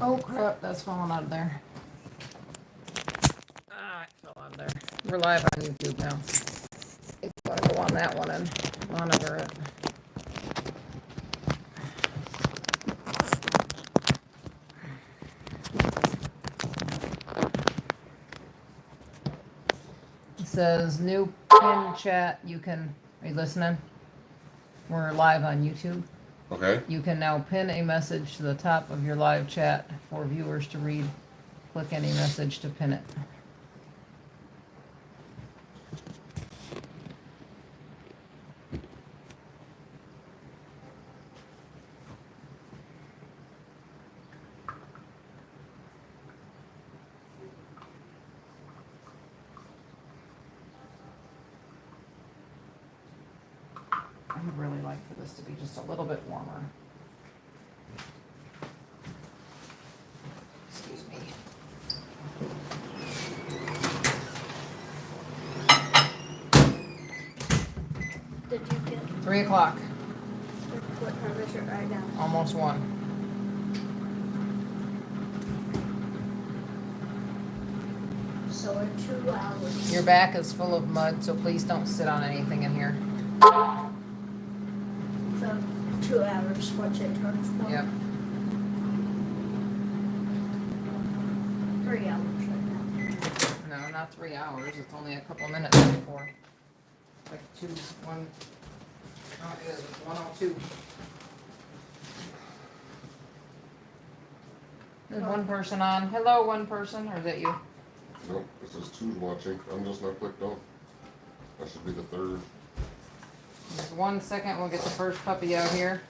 Oh crap, that's falling out of there. Ah, it fell out of there. We're live on YouTube now. It's gonna go on that one and monitor it. It says new pin chat. You can, are you listening? We're live on YouTube. Okay. You can now pin a message to the top of your live chat for viewers to read. Click any message to pin it. I would really like for this to be just a little bit warmer. Excuse me. Did you get 3 o'clock. what time is it right now? Almost 1. So in 2 hours. Your back is full of mud, so please don't sit on anything in here. So 2 hours once it turns 1. Yep. 3 hours right now. No, not 3 hours. It's only a couple minutes before. Like 2, 1. Oh, it is. It's 1:02. There's one person on. Hello, one person, or is that you? Nope, it says 2's watching. I'm just not clicked on. That should be the 3rd. Just 1 second. We'll get the first puppy out here.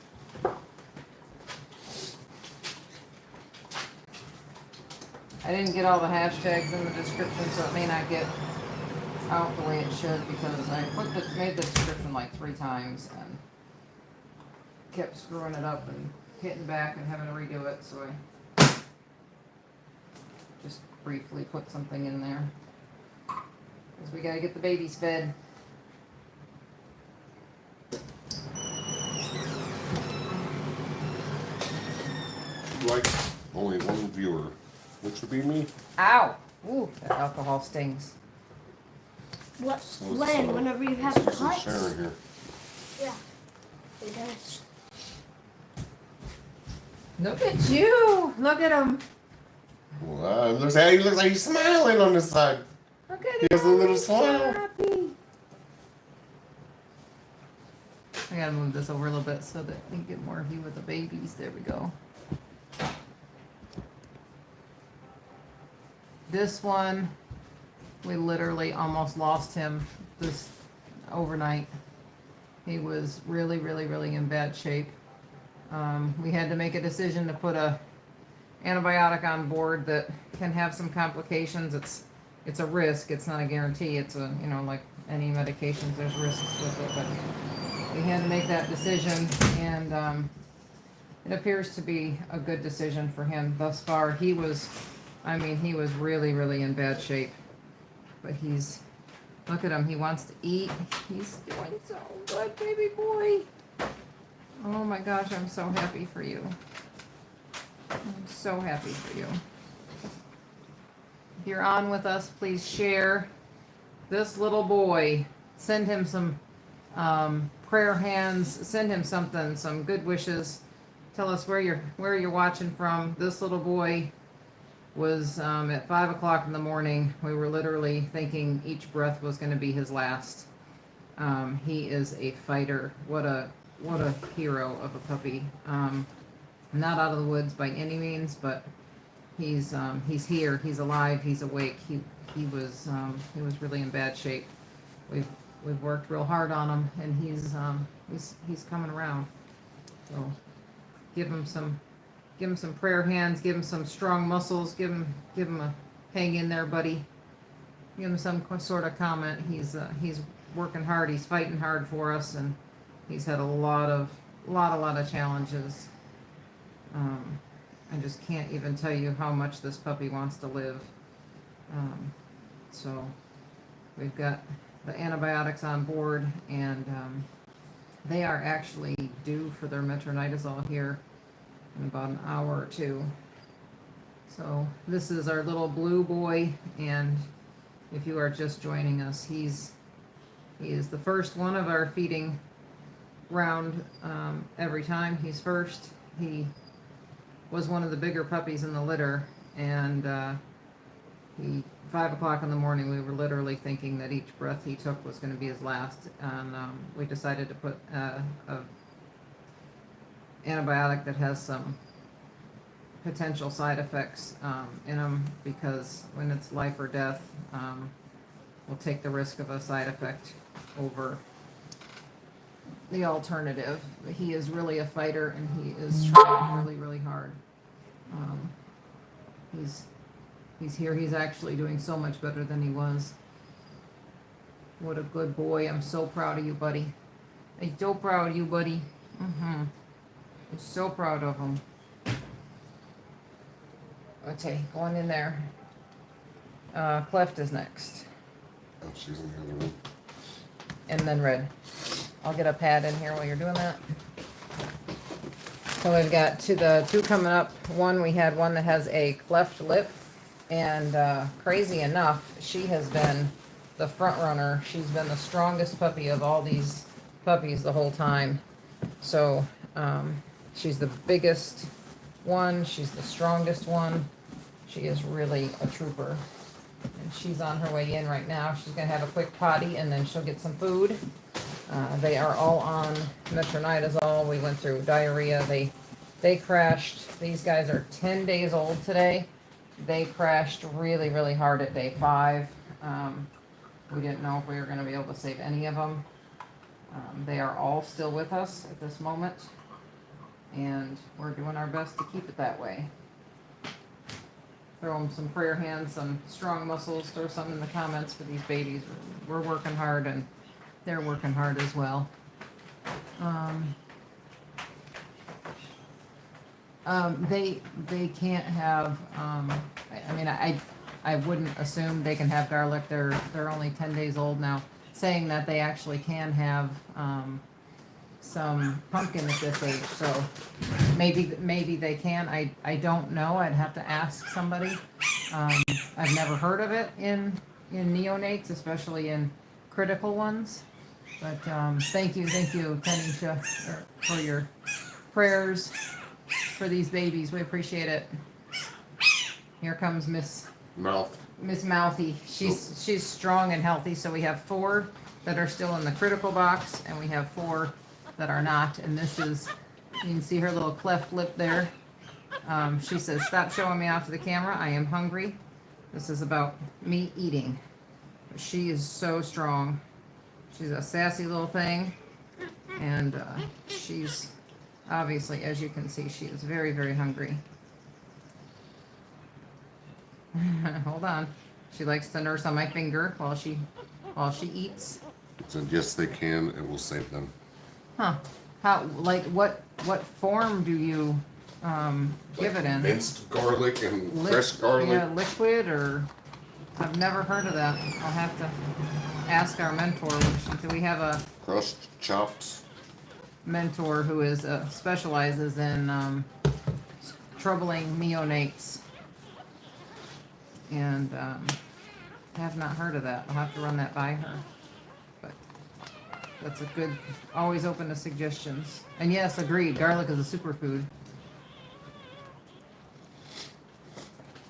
I didn't get all the hashtags in the description, so it may not get out the way it should because I made the description like 3 times and kept screwing it up and hitting back and having to redo it, so I just briefly put something in there because we gotta get the babies fed. Like, only one viewer, which would be me. Ow! Ooh, that alcohol stings. What? So When? Whenever you have this is cuts? Sharon here. Yeah. It does. Look at you! Look at him! Wow, he looks like he's smiling on this side. Look at He has a him! little He's so smile. happy. I gotta move this over a little bit so that we can get more view of the babies. There we go. This one, we literally almost lost him this overnight. He was really, really, really in bad shape. We had to make a decision to put a antibiotic on board that can have some complications. It's a risk. It's not a guarantee. It's a, you know, like any medications, there's risks with it. But we had to make that decision, and it appears to be a good decision for him thus far. He was really, really in bad shape. But look at him. He wants to eat. He's doing so good, baby boy. Oh my gosh, I'm so happy for you. I'm so happy for you. If you're on with us, please share this little boy. Send him some prayer hands. Send him something, some good wishes. Tell us where you're watching from. This little boy was at 5 o'clock in the morning. We were literally thinking each breath was going to be his last. He is a fighter. What a hero of a puppy. Not out of the woods by any means, but he's here. He's alive. He's awake. He was really in bad shape. We've worked real hard on him, and he's coming around. So give him some prayer hands. Give him some strong muscles. Give him a hang in there, buddy. Give him some sort of comment. He's working hard. He's fighting hard for us, and he's had a lot of challenges. I just can't even tell you how much this puppy wants to live. So we've got the antibiotics on board, and they are actually due for their metronidazole here in about an hour or two. So this is our little blue boy, and if you are just joining us, he is the first one of our feeding round. Every time he's first. He was one of the bigger puppies in the litter, and 5 o'clock in the morning, we were literally thinking that each breath he took was going to be his last, and we decided to put a antibiotic that has some potential side effects in them, because when it's life or death, we'll take the risk of a side effect over the alternative. He is really a fighter, and he is trying really, really hard. He's here. He's actually doing so much better than he was. What a good boy. I'm so proud of you, buddy. I'm so proud of you, buddy. I'm so proud of him. Okay, going in there. Cleft is next. Oh, she's in the other room. And then Red. I'll get a pad in here while you're doing that. So we've got the two coming up. We had one that has a cleft lip, and crazy enough, she has been the front runner. She's been the strongest puppy of all these puppies the whole time. So she's the biggest one. She's the strongest one. She is really a trooper. And she's on her way in right now. She's going to have a quick potty, and then she'll get some food. They are all on metronidazole. We went through diarrhea. They crashed. These guys are 10 days old today. They crashed really, really hard at day 5. We didn't know if we were going to be able to save any of them. They are all still with us at this moment, and we're doing our best to keep it that way. Throw them some prayer hands, some strong muscles, throw some in the comments for these babies. We're working hard, and they're working hard as well. They can't have, I wouldn't assume they can have garlic. They're only 10 days old now. Saying that they actually can have some pumpkin at this age, so maybe they can. I don't know. I'd have to ask somebody. I've never heard of it in neonates, especially in critical ones. But thank you, Tanisha, for your prayers for these babies. We appreciate it. Here comes Miss Mouthy. She's strong and healthy. So we have 4 that are still in the critical box, and we have 4 that are not. And this is, you can see her little cleft lip there. She says, "Stop showing me off to the camera. I am hungry." This is about me eating. She is so strong. She's a sassy little thing, and she's obviously, as you can see, she is very, very hungry. Hold on. She likes to nurse on my finger while she eats. So yes, they can. It will save them. Huh? How? Like what form do you give it in? Minced garlic and fresh garlic. Yeah, liquid, or I've never heard of that. I'll have to ask our mentor. Do we have a Crushed chops. mentor who is specializes in troubling neonates? And have not heard of that. I'll have to run that by her. But that's a good, always open to suggestions. And yes, agreed, garlic is a superfood.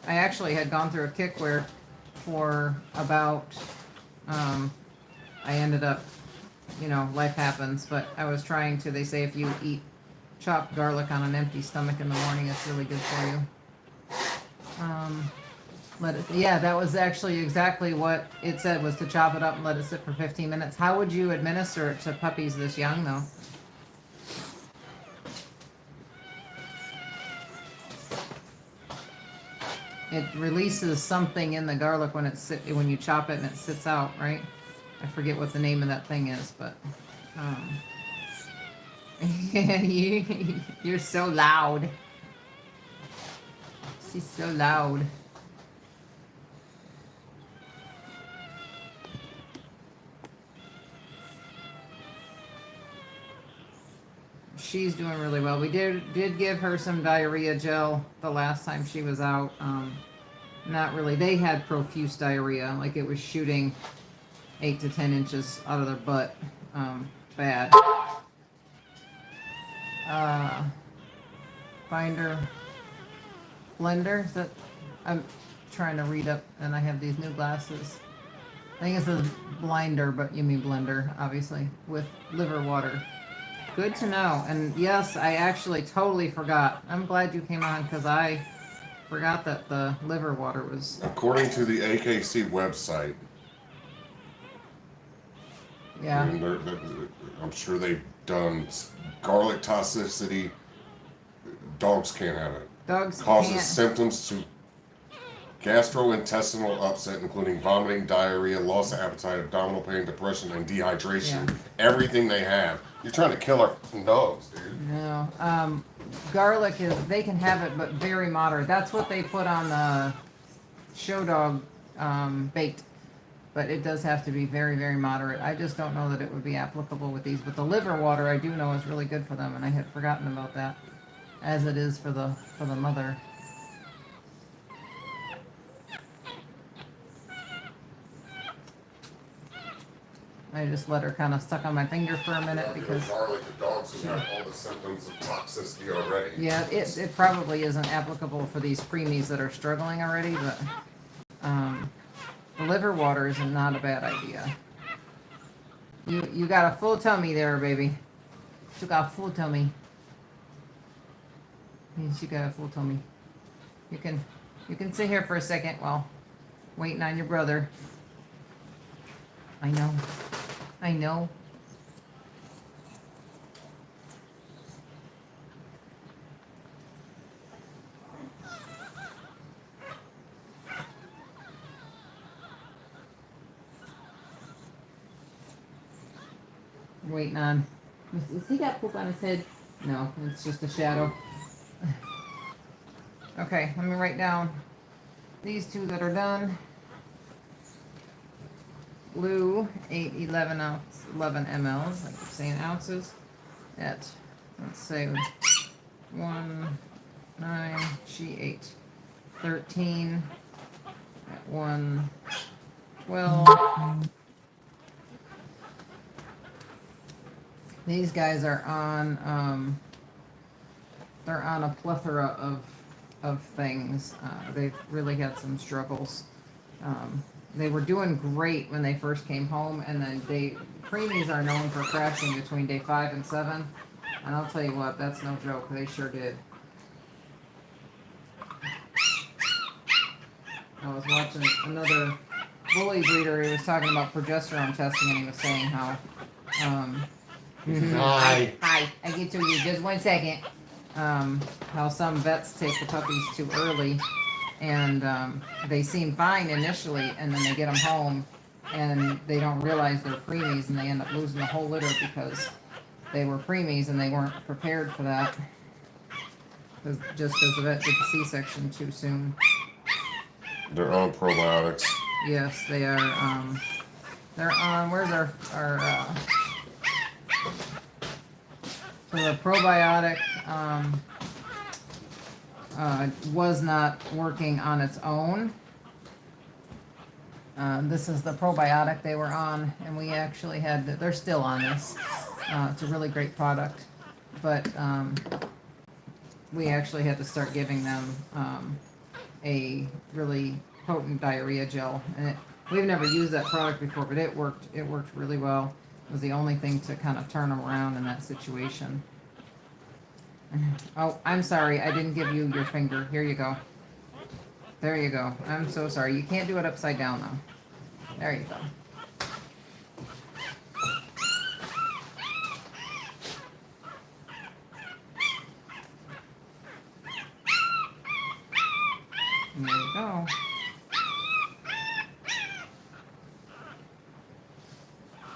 I actually had gone through a kick where for about, I ended up, life happens, but I was trying to, they say if you eat chopped garlic on an empty stomach in the morning, it's really good for you. That was actually exactly what it said, was to chop it up and let it sit for 15 minutes. How would you administer it to puppies this young, though? It releases something in the garlic when you chop it and it sits out, right? I forget what the name of that thing is, but you're so loud. She's so loud. she's doing really well. We did give her some diarrhea gel the last time she was out. Not really. They had profuse diarrhea, like it was shooting 8 to 10 inches out of their butt. Bad. Binder, blender. Is that? I'm trying to read up, and I have these new glasses. I think it says blinder, but you mean blender, obviously, with liver water. Good to know. And yes, I actually totally forgot. I'm glad you came on because I forgot that the liver water was. According to the AKC website, Yeah. I'm sure they've done garlic toxicity. Dogs can't have it. Dogs Causes can't. symptoms to gastrointestinal upset, including vomiting, diarrhea, loss of appetite, abdominal pain, depression, and dehydration. Yeah. Everything they have. You're trying to kill our fucking dogs, dude. No. Garlic is, they can have it, but very moderate. That's what they put on the show dog baked. But it does have to be very, very moderate. I just don't know that it would be applicable with these. But the liver water, I do know is really good for them, and I had forgotten about that, as it is for the mother. I just let her kind of suck on my finger for a minute because. Garlic, the dogs have got all the symptoms of toxicity already. Yeah, it probably isn't applicable for these preemies that are struggling already, but the liver water is not a bad idea. You got a full tummy there, baby. You got a full tummy. Yes, you got a full tummy. You can sit here for a second while waiting on your brother. I know. I know. Waiting on. Has he got poop on his head? No, it's just a shadow. Okay, let me write down these two that are done. Blue, 11 mLs, I keep saying ounces, at, let's say, 1, 9, she 8, 13, at 1, 12. These guys are on, they're on a plethora of things. They've really had some struggles. They were doing great when they first came home, and then preemies are known for crashing between day 5 and 7. And I'll tell you what, that's no joke. They sure did. I was watching another bully breeder. He was talking about progesterone testing, and he was saying how. Hi. I get to you just 1 second. How some vets take the puppies too early. And they seem fine initially, and then they get them home, and they don't realize they're preemies, and they end up losing the whole litter because they were preemies and they weren't prepared for that. Just because the vet did the C-section too soon. They're on probiotics. Yes, they are. They're on. Where's our so the probiotic was not working on its own. This is the probiotic they were on, and we actually they're still on this. It's a really great product, but we actually had to start giving them a really potent diarrhea gel. And we've never used that product before, but it worked really well. It was the only thing to kind of turn them around in that situation. Oh, I'm sorry. I didn't give you your finger. Here you go. There you go. I'm so sorry. You can't do it upside down, though. There you go. There you go.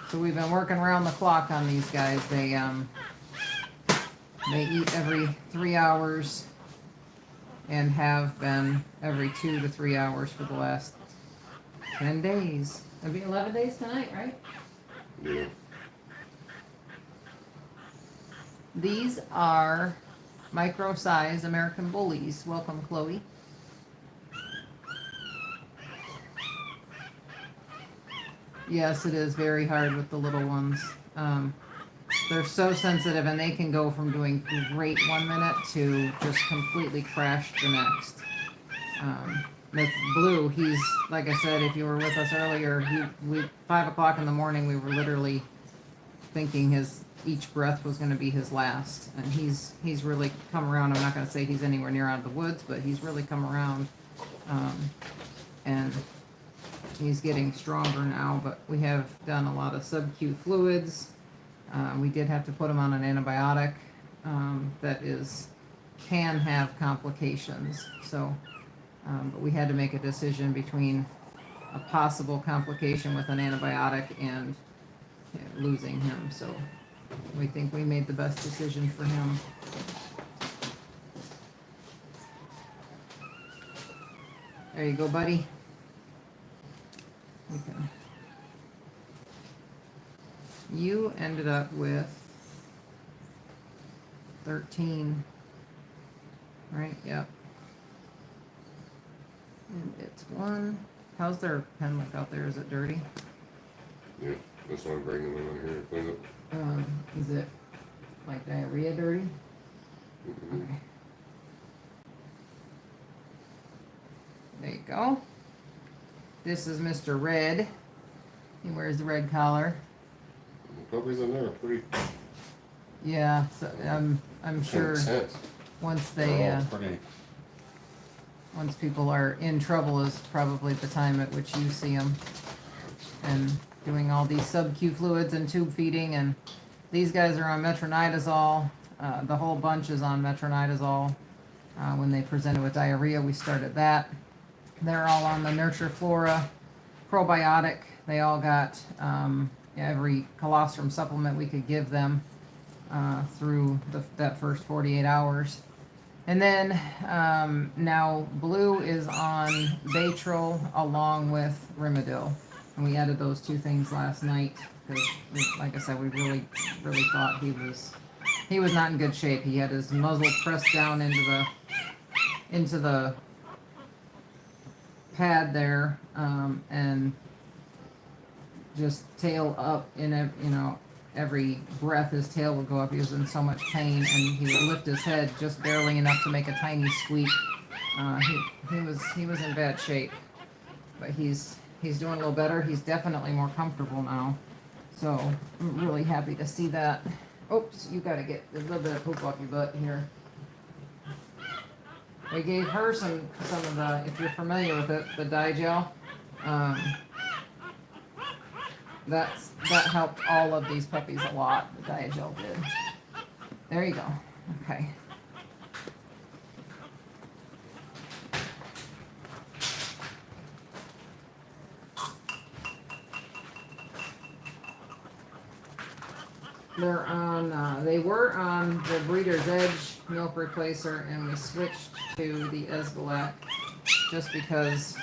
So we've been working around the clock on these guys. They eat every 3 hours and have been every 2 to 3 hours for the last 10 days. It'll be 11 days tonight, right? Yeah. These are micro-size American Bullies. Welcome, Chloe. Yes, it is very hard with the little ones. They're so sensitive, and they can go from doing great 1 minute to just completely crashed the next. With Blue, he's, like I said, if you were with us earlier, 5 o'clock in the morning, we were literally thinking each breath was going to be his last. And he's really come around. I'm not going to say he's anywhere near out of the woods, but he's really come around. And he's getting stronger now, but we have done a lot of sub-Q fluids. We did have to put him on an antibiotic that can have complications. So, but we had to make a decision between a possible complication with an antibiotic and losing him. So we think we made the best decision for him. There you go, buddy. Okay. You ended up with 13, right? Yep. And it's 1. How's their pen look out there? Is it dirty? Yeah, that's why I'm bringing them in here to clean up. Is it like diarrhea dirty? Mm-hmm. Okay. There you go. This is Mr. Red. He wears the red collar. The puppies in there are pretty. Yeah, so I'm sure Intense. once they Pretty. once people are in trouble is probably the time at which you see them. And doing all these sub-Q fluids and tube feeding, and these guys are on metronidazole. The whole bunch is on metronidazole. When they presented with diarrhea, we started that. They're all on the Nurture Flora probiotic. They all got every colostrum supplement we could give them through that first 48 hours. And then now Blue is on Baytril along with Rimadyl. And we added those 2 things last night because, like I said, we really thought he was not in good shape. He had his muzzle pressed down into the pad there, and just tail up in every breath his tail would go up. He was in so much pain, and he would lift his head just barely enough to make a tiny squeak. He was in bad shape, but he's doing a little better. He's definitely more comfortable now, so I'm really happy to see that. Oops, you gotta get a little bit of poop off your butt here. We gave her some of the, if you're familiar with it, the Digel. That helped all of these puppies a lot. The Digel did. There you go. Okay. They were on the Breeder's Edge milk replacer, and we switched to the Esgalac just because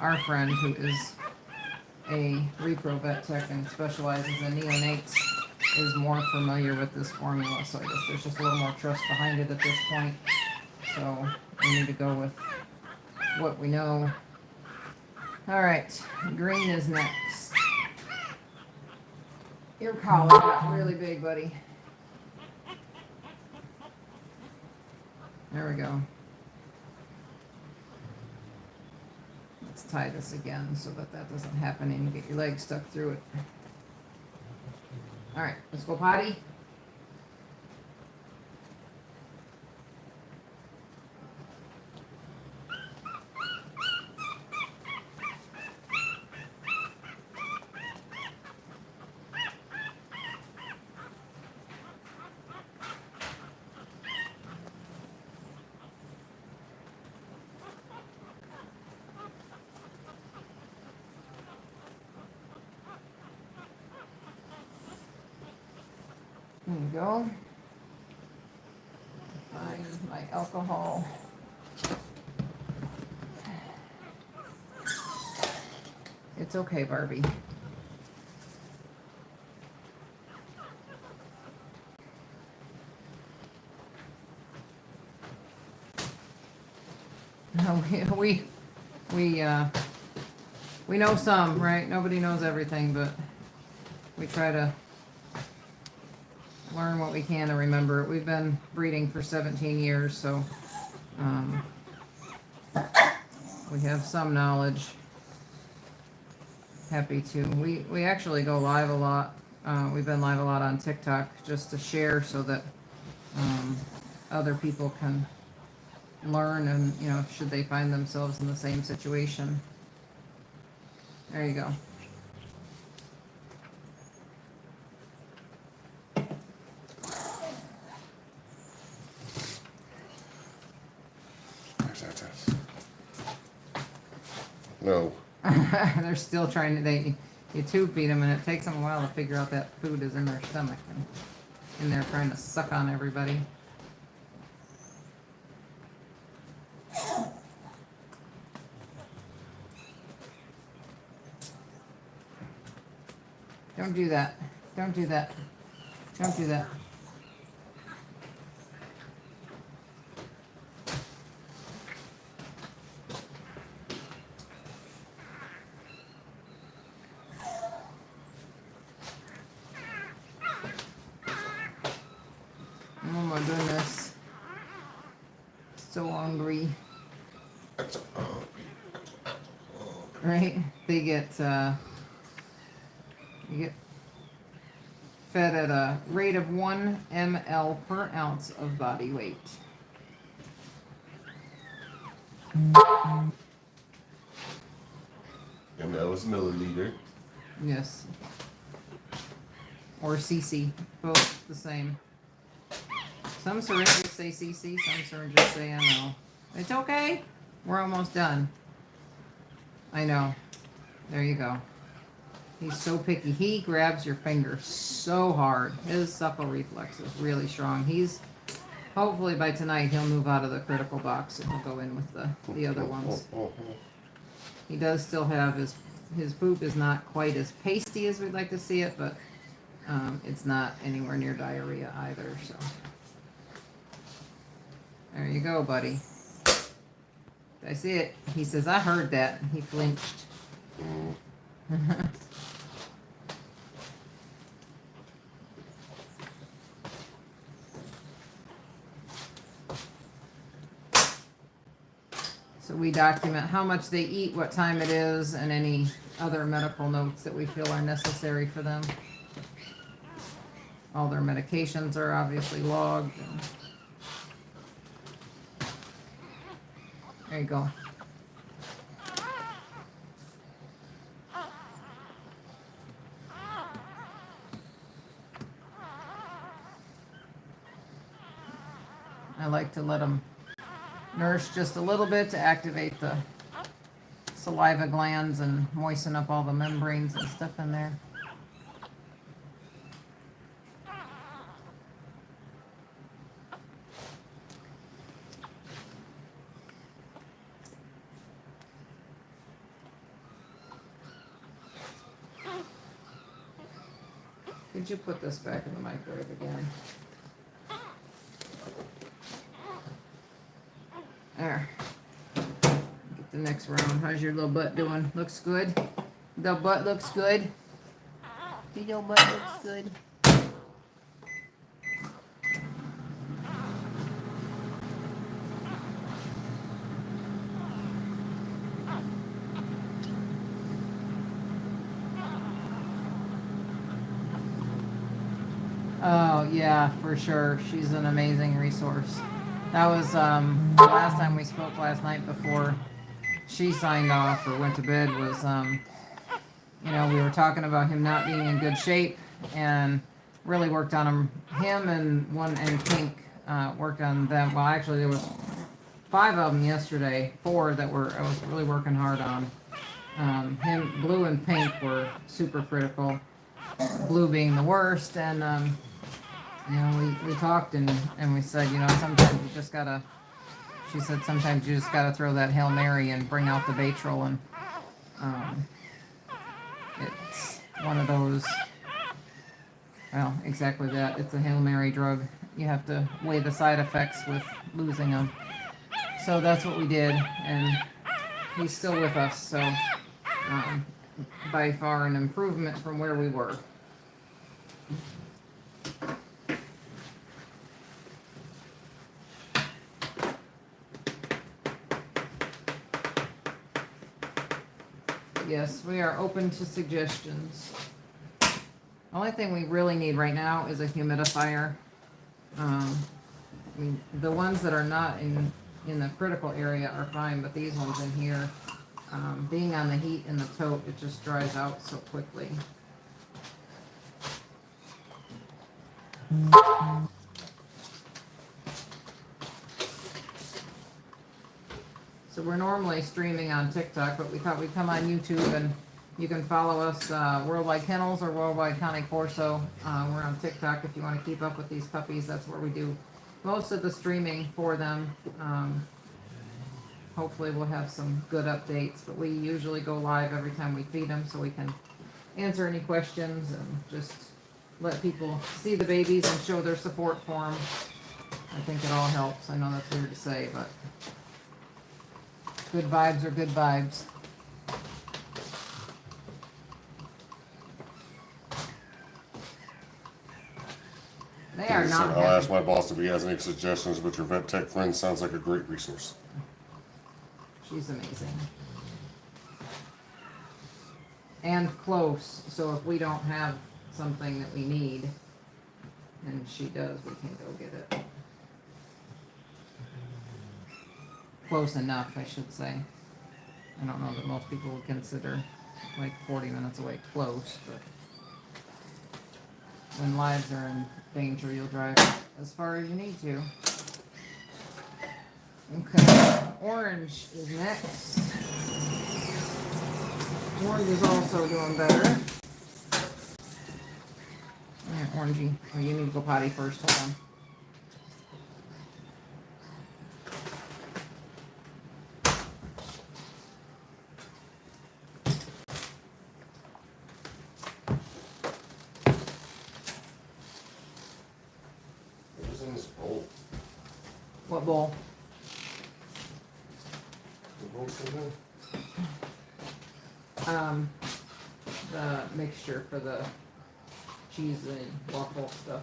our friend, who is a repro vet tech and specializes in neonates, is more familiar with this formula. So I guess there's just a little more trust behind it at this point. So we need to go with what we know. All right, Green is next. Your collar got really big, buddy. There we go. Let's tie this again so that doesn't happen and you get your leg stuck through it. All right, let's go potty. There you go. Find my alcohol. It's okay, Barbie. We know some, right? Nobody knows everything, but we try to learn what we can and remember it. We've been breeding for 17 years, so we have some knowledge. Happy to. We actually go live a lot. We've been live a lot on TikTok just to share so that other people can learn and, you know, should they find themselves in the same situation. There you go. No. They're still trying to, you tube feed them and it takes them a while to figure out that food is in their stomach and in there trying to suck on everybody. Don't do that. Don't do that. Don't do that. Oh my goodness. So hungry. Right? They get, you get fed at a rate of 1 ml per ounce of body weight. ML is milliliter. Yes. Or cc, both the same. Some syringes say cc, some syringes say ml. It's okay. We're almost done. I know. There you go. He's so picky. He grabs your finger so hard. His supple reflex is really strong. He's, hopefully by tonight, he'll move out of the critical box and he'll go in with the other ones. He does still have his poop is not quite as pasty as we'd like to see it, but it's not anywhere near diarrhea either, so. There you go, buddy. I see it. He says, I heard that. He flinched. So we document how much they eat, what time it is, and any other medical notes that we feel are necessary for them. All their medications are obviously logged. There you go. I like to let them nurse just a little bit to activate the saliva glands and moisten up all the membranes and stuff in there. Could you put this back in the microwave again? There. Get the next round. How's your little butt doing? Looks good? The butt looks good? Your little butt looks good. Oh, yeah, for sure. She's an amazing resource. That was the last time we spoke last night before she signed off or went to bed was, you know, we were talking about him not being in good shape and really worked on him and Pink worked on them. Well, actually there was 5 of them yesterday, 4 that I was really working hard on. Blue and Pink were super critical. Blue being the worst, and you know, we talked and we said, you know, sometimes you just gotta, she said sometimes you just gotta throw that Hail Mary and bring out the Baytril, and it's one of those, well, exactly that. It's a Hail Mary drug. You have to weigh the side effects with losing them. So that's what we did, and he's still with us, so by far an improvement from where we were. Yes, we are open to suggestions. Only thing we really need right now is a humidifier. I mean, the ones that are not in the critical area are fine, but these ones in here, being on the heat in the tote, it just dries out so quickly. So we're normally streaming on TikTok, but we thought we'd come on YouTube, and you can follow us, Worldwide Kennels or Worldwide Cane Corso. We're on TikTok if you want to keep up with these puppies. That's where we do most of the streaming for them. Hopefully we'll have some good updates, but we usually go live every time we feed them so we can answer any questions and just let people see the babies and show their support for them. I think it all helps. I know that's weird to say, but good vibes are good vibes. They are not I'll happy. ask my boss if he has any suggestions, but your vet tech friend sounds like a great resource. She's amazing. And close, so if we don't have something that we need, and she does, we can go get it. Close enough, I should say. I don't know that most people would consider like 40 minutes away close, but when lives are in danger, you'll drive as far as you need to. Okay, Orange is next. Orange is also doing better. Alright, Orangey. Oh, you need to go potty first. Hold on. What was in this bowl? What bowl? The bowl's in there? The mixture for the cheese and waffle stuff.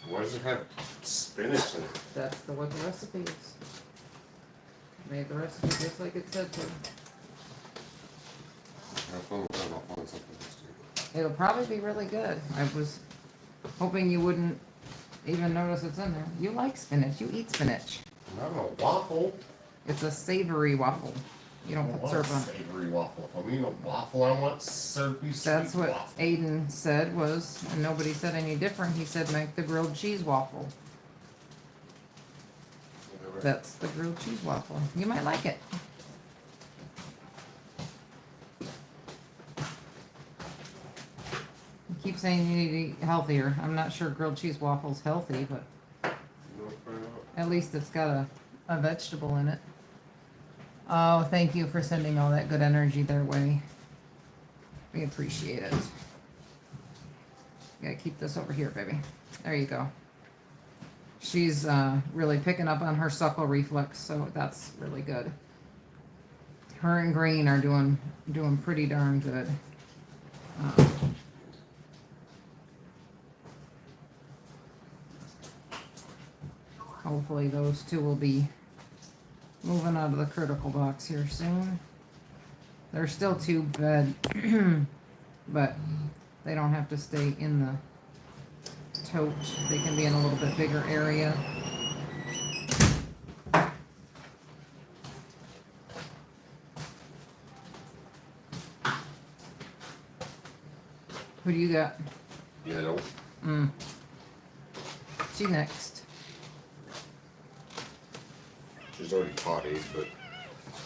Why does it have spinach in it? That's what the recipe is. Made the recipe just like it said to. Have fun with that. I'll find something else to eat. It'll probably be really good. I was hoping you wouldn't even notice it's in there. You like spinach. You eat spinach. Not a waffle. It's a savory waffle. You don't put syrup on. Savory waffle. If I'm eating a waffle, I want syrupy sweet That's what waffle. Aiden said was, and nobody said any different. He said make the grilled cheese waffle. Whatever. That's the grilled cheese waffle. You might like it. You keep saying you need to eat healthier. I'm not sure grilled cheese waffle's healthy, but at least it's got a vegetable in it. Oh, thank you for sending all that good energy their way. We appreciate it. Gotta keep this over here, baby. There you go. She's really picking up on her suckle reflex, so that's really good. Her and Green are doing pretty darn good. Hopefully those two will be moving out of the critical box here soon. They're still tube fed, but they don't have to stay in the tote. They can be in a little bit bigger area. Who do you got? Yeah, She next. she's already potty, but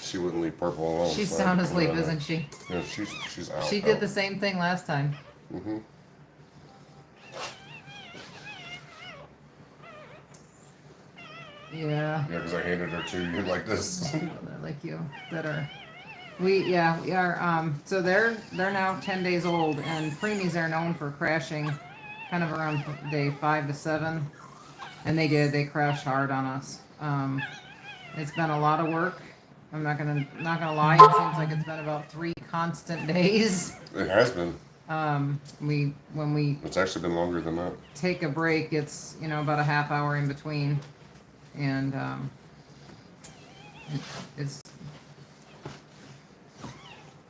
she wouldn't leave Purple alone. She's so I sound had to asleep, put her in isn't she? there. Yeah, she's out. She did the same thing last time. Mm-hmm. Yeah. Yeah, because I handed her to you like this. They're like you that are we are so they're now 10 days old, and preemies are known for crashing kind of around day 5 to 7, and they crashed hard on us. It's been a lot of work. I'm not gonna lie. It seems like it's been about 3 constant days. It has been. When we It's actually been longer than that. take a break, it's about a half hour in between, and it's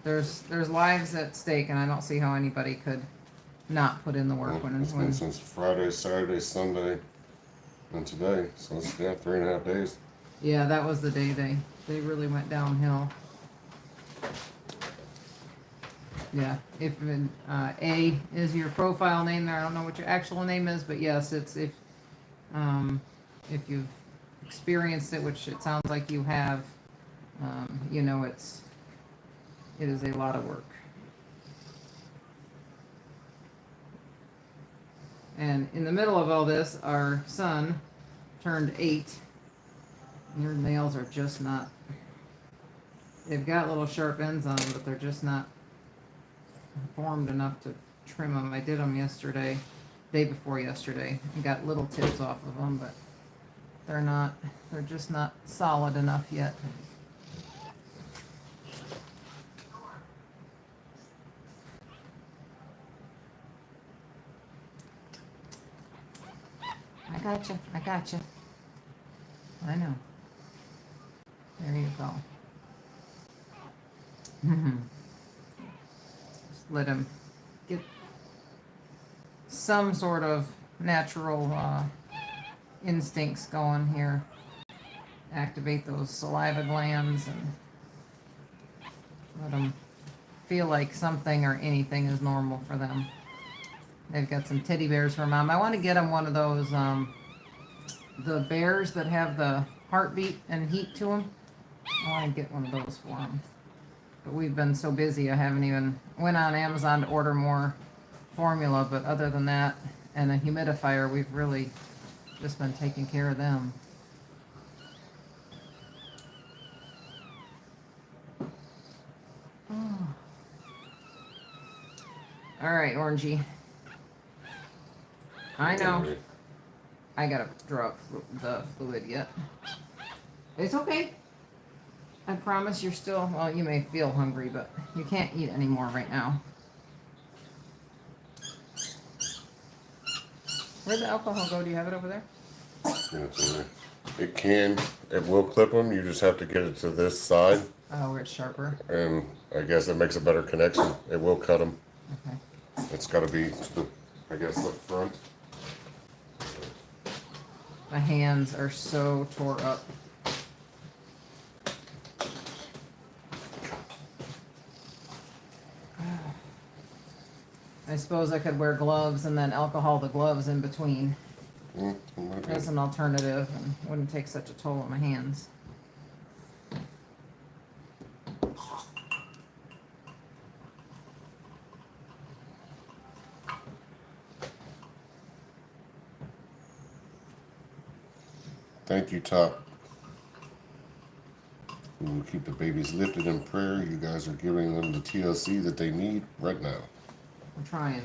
there's lives at stake, and I don't see how anybody could not put in the work It's been since Friday, Saturday, Sunday, and today. So it's 3.5 days. Yeah, that was the day they really went downhill. Yeah, if A is your profile name there, I don't know what your actual name is, but yes, it's if you've experienced it, which it sounds like you have, it is a lot of work. And in the middle of all this, our son turned 8. And your nails are just not, they've got little sharp ends on them, but they're just not formed enough to trim them. I did them yesterday, day before yesterday, and got little tips off of them, but they're just not solid enough yet. I gotcha. I know. There you go. Just let him get some sort of natural instincts going here. Activate those saliva glands and let them feel like something or anything is normal for them. They've got some teddy bears for Mom. I want to get them one of those, the bears that have the heartbeat and heat to them. I want to get one of those for them. But we've been so busy, I haven't even went on Amazon to order more formula. But other than that, and a humidifier, we've really just been taking care of them. Oh. All right, Orangey. I know. I gotta draw up the fluid yet. It's okay. I promise you're still, well, you may feel hungry, but you can't eat anymore right now. Where'd the alcohol go? Do you have it over there? Yeah, it's in there. It will clip them. You just have to get it to this side. Oh, where it's sharper. And I guess it makes a better connection. It will cut them. Okay. It's got to be, I guess, the front. My hands are so tore up. I suppose I could wear gloves and then alcohol the gloves in between as an alternative, and wouldn't take such a toll on my hands. Thank you, Top. We will keep the babies lifted in prayer. You guys are giving them the TLC that they need right now. I'm trying.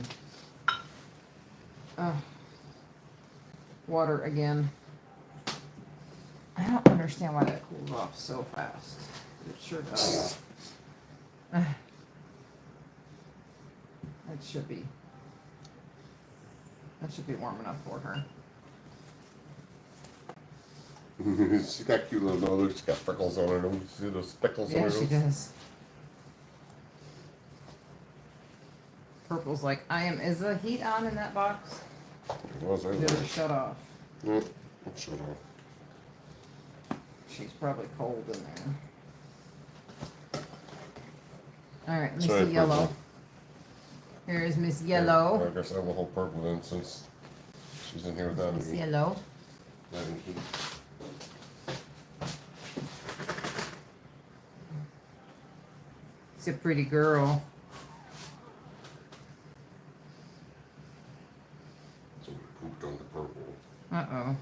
Water again. I don't understand why that cools off so fast. It sure does. That should be warm enough for her. She's got cute little nose. She's got freckles on her nose. See those speckles on her nose? Yeah, she does. Purple's like, is the heat on in that box? It was, Did it shut off? No, it shut off. She's probably cold in there. Alright, Miss Sorry, Yellow. Purple. Here is Miss Yeah, Yellow. I guess I will hold Purple then, since she's in here without Miss me. Yellow. She's a pretty girl. Somebody pooped on the Purple. Uh-oh.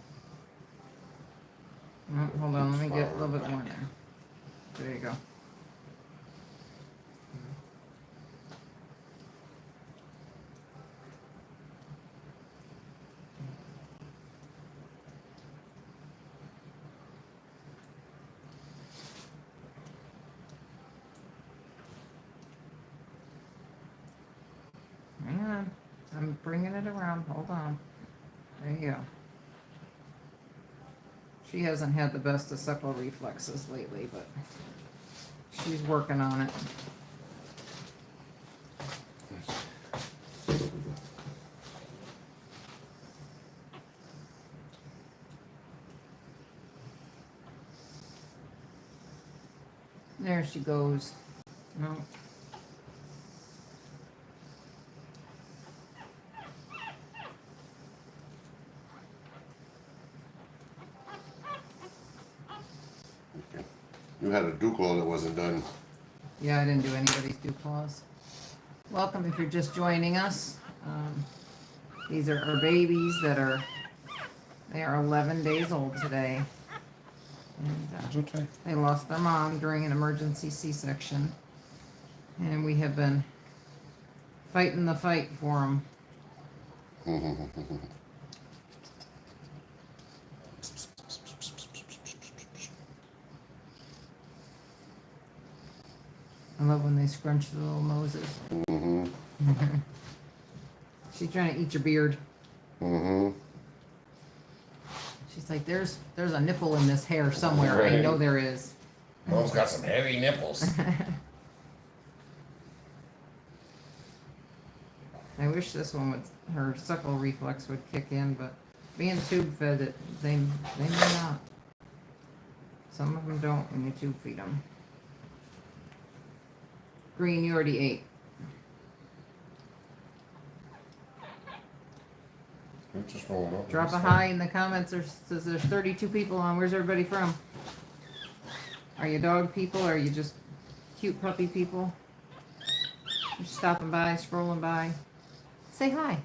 Oh, hold on, let me get a little bit more there. There you go. bringing it around. Hold on. There you go. She hasn't had the best of suckle reflexes lately, but she's working on it. There she goes. No. You had a Duplo that wasn't done. Yeah, I didn't do anybody's Duclaws. Welcome if you're just joining us. These are our babies they are 11 days old today. And Okay. they lost their mom during an emergency C-section. And we have been fighting the fight for them. I love when they scrunch their little noses. She's trying to eat your beard. She's like, there's a nipple in this hair somewhere. Right. I know there is. Mom's got some heavy nipples. I wish this one would, her suckle reflex would kick in, but being tube fed, they may not. Some of them don't when you tube feed them. Green, you already ate. Just rolling up. Drop a hi in the comments. There's 32 people on. Where's everybody from? Are you dog people or are you just cute puppy people? Just stopping by, scrolling by. Say hi.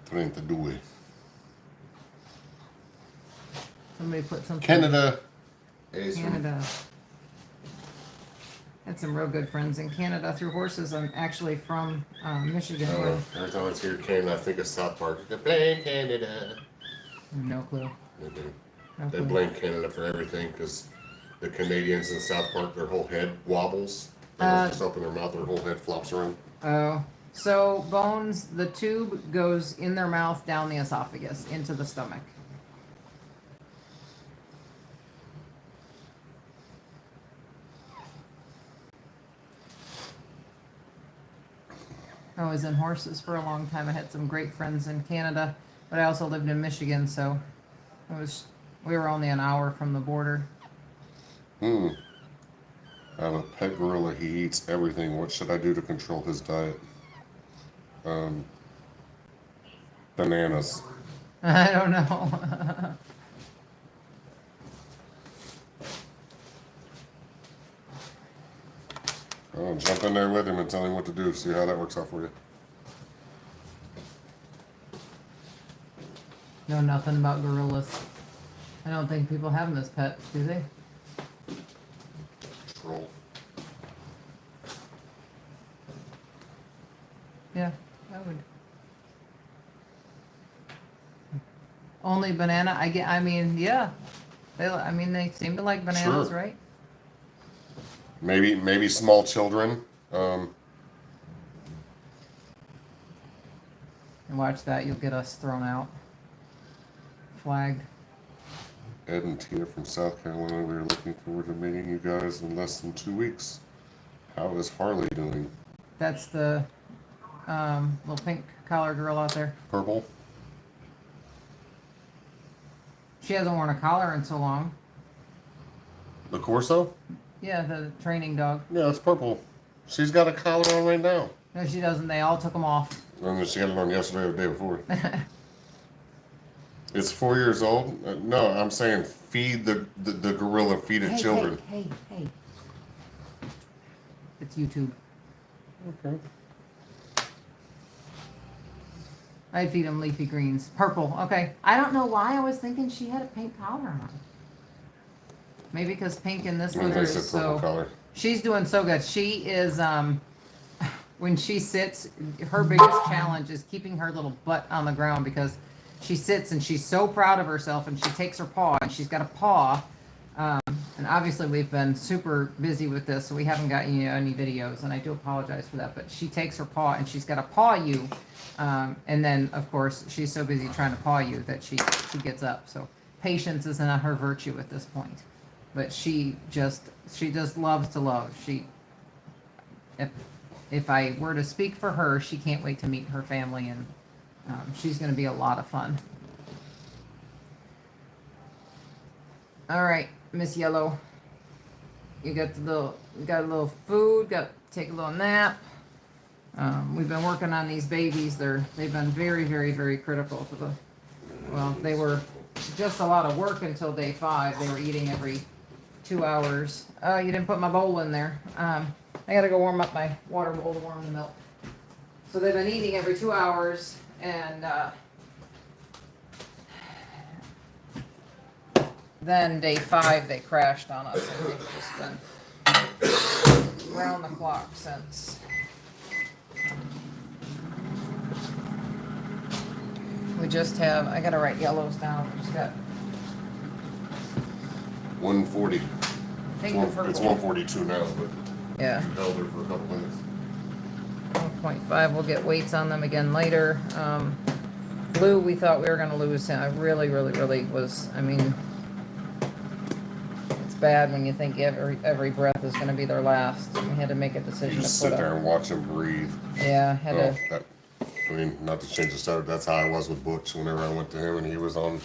Trenta due. Somebody put something. Canada. Canada. Had some real good friends in Canada through horses. I'm actually from Michigan. Every time I hear Canada, I think of South Park. They blame Canada. No clue. They do. No They clue. blame Canada for everything because the Canadians in South Park, their whole head wobbles. They don't just open their mouth, their whole head flops around. Oh. So bones, the tube goes in their mouth, down the esophagus, into the stomach. I was in horses for a long time. I had some great friends in Canada, but I also lived in Michigan, so we were only an hour from the border. I have a pet gorilla. He eats everything. What should I do to control his diet? Bananas. I don't know. Oh, jump in there with him and tell him what to do. See how that works out for you. Know nothing about gorillas. I don't think people have them as pets, do they? Troll. Yeah, I would. Only banana. I mean, yeah. They seem to like bananas, Sure. right? Maybe small children. And watch that, you'll get us thrown out. Flagged. Ed and Tina from South Carolina. We are looking forward to meeting you guys in less than 2 weeks. How is Harley doing? That's the little pink collar girl out there. Purple. She hasn't worn a collar in so long. The Corso? Yeah, the training dog. Yeah, it's purple. She's got a collar on right now. No, she doesn't. They all took them off. And then she got it on yesterday or the day before. It's 4 years old. No, I'm saying feed the gorilla, feed it children. Hey. It's YouTube. Okay. I'd feed them leafy greens. Purple. Okay. I don't know why I was thinking she had a pink collar on. Maybe because pink in this And litter they is said purple so... collar. She's doing so good. She is, when she sits, her biggest challenge is keeping her little butt on the ground because she sits and she's so proud of herself and she takes her paw and she's got a paw, and And obviously we've been super busy with this, so we haven't gotten you any videos, and I do apologize for that. But she takes her paw and she's got to paw you, and then of course she's so busy trying to paw you that she gets up. So patience is not her virtue at this point. But she just loves to love. If I were to speak for her, she can't wait to meet her family, and she's going to be a lot of fun. All right, Miss Yellow, you got a little food. Got to take a little nap. We've been working on these babies. They've been very, very, very critical for they were just a lot of work until day 5. They were eating every 2 hours. Oh, you didn't put my bowl in there. I gotta go warm up my water bowl to warm the milk. So they've been eating every 2 hours, and then day 5 they crashed on us, and they've just been round the clock since. We just have, I gotta write yellows down. We just got 140. Take the purple. It's 142 now, but Yeah. held her for a couple minutes. 1.5. We'll get weights on them again later. Blue, we thought we were going to lose him. I really, really, really was. I mean, it's bad when you think every breath is going to be their last. We had to make a decision. You just sit there and watch him breathe. Yeah, I mean, not to change the subject, that's how I was with Butch whenever I went to him and he was on.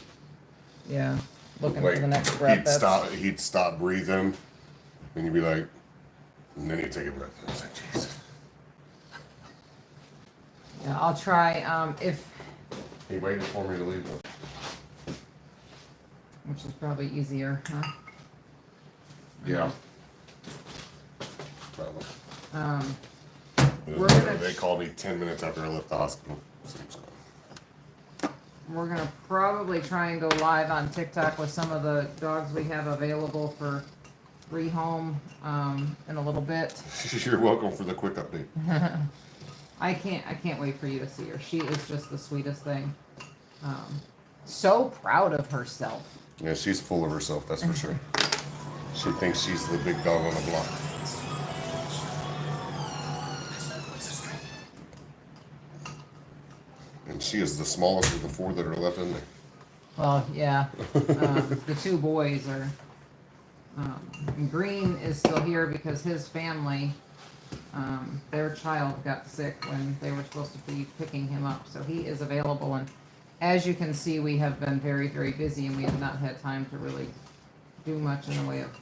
Yeah, looking Like, for the next breath. he'd stop breathing, and you'd be like, and then he'd take a breath. I was like, Jesus. Yeah, I'll try. If He waited for me to leave. which is probably easier, huh? Yeah. Probably. We're gonna- They called me 10 minutes after I left the hospital. We're gonna probably try and go live on TikTok with some of the dogs we have available for rehome in a little bit. You're welcome for the quick update. I can't wait for you to see her. She is just the sweetest thing. So proud of herself. Yeah, she's full of herself, that's for sure. She thinks she's the big dog on the block. And she is the smallest of the 4 that are left in there. Well, yeah. The 2 boys are. Green is still here because his family, their child got sick when they were supposed to be picking him up. So he is available. And as you can see, we have been very, very busy, and we have not had time to really do much in the way of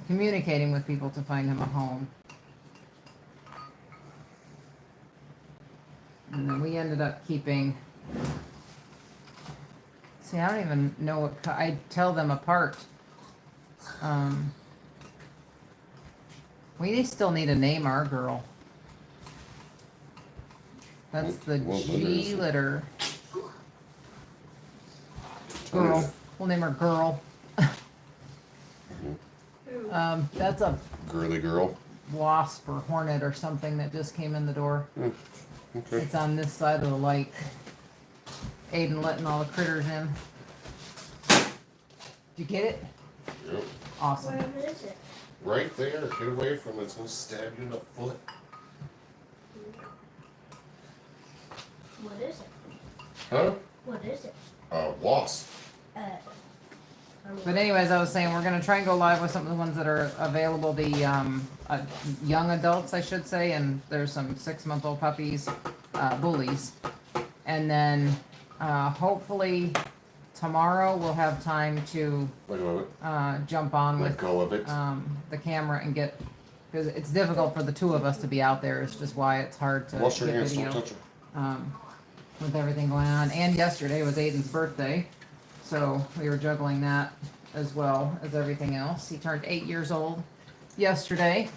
communicating with people to find him a home. And then we ended up keeping. See, I don't even know what I tell them apart. We still need to name our girl. That's the What litter is G it? litter. Girl. We'll name her Girl. That's a Girly girl. wasp or hornet or something that just came in the door. Okay. It's on this side of the light. Aiden letting all the critters in. Did you get it? Yep. Awesome. Where is it? Right there. Get away from it. It's going to stab you in the foot. What is it? Huh? What is it? Wasp. But anyways, I was saying we're gonna try and go live with some of the ones that are available. The young adults, I should say, and there's some 6-month-old puppies, bullies, and then hopefully tomorrow we'll have time to Wait a moment. jump on Let with go of it. the camera and get, because it's difficult for the 2 of us to be out there. It's just why it's hard to Wash your get hands. Don't video. touch her. With everything going on. And yesterday was Aiden's birthday, so we were juggling that as well as everything else. He turned 8 years old yesterday.